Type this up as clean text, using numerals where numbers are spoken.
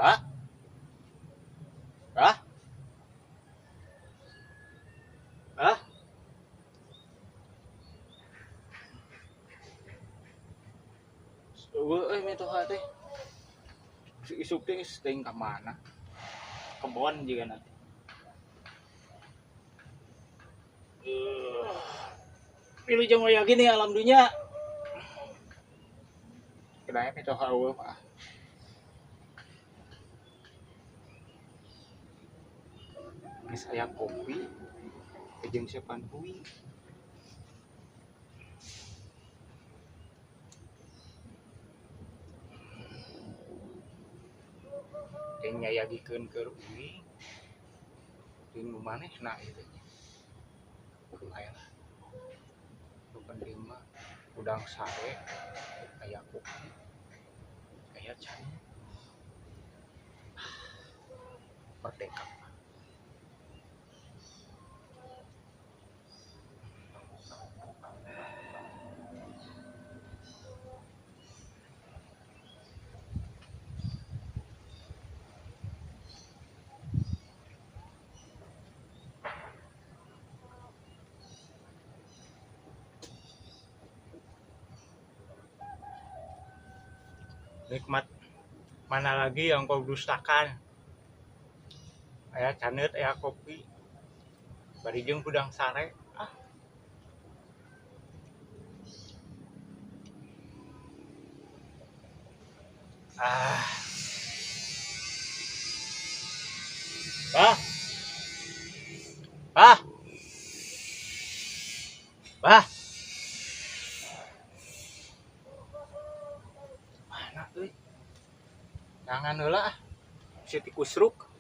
Pak, Pak, Pak. Eueuh metoha teh. Si isuk teh teuing ka mana? Kebon juga nanti. Pilu jeung aya gini alam dunya. Kedae metoha eueuh Pak. Geus aya kopi, jeung siapan hui. Yang nyayagikeun keur uing jeung nu manehna ieu teh. Kudu aya lah. Nu penting mah udang sare, aya kopi, aya cai. Merdeka. Nikmat mana lagi yang kau dustakan? Aya caneut, aya kopi, bari jeung udang sare. Bah, bah, bah. Mana euy? Jangan heula ah. Si tikus ruk.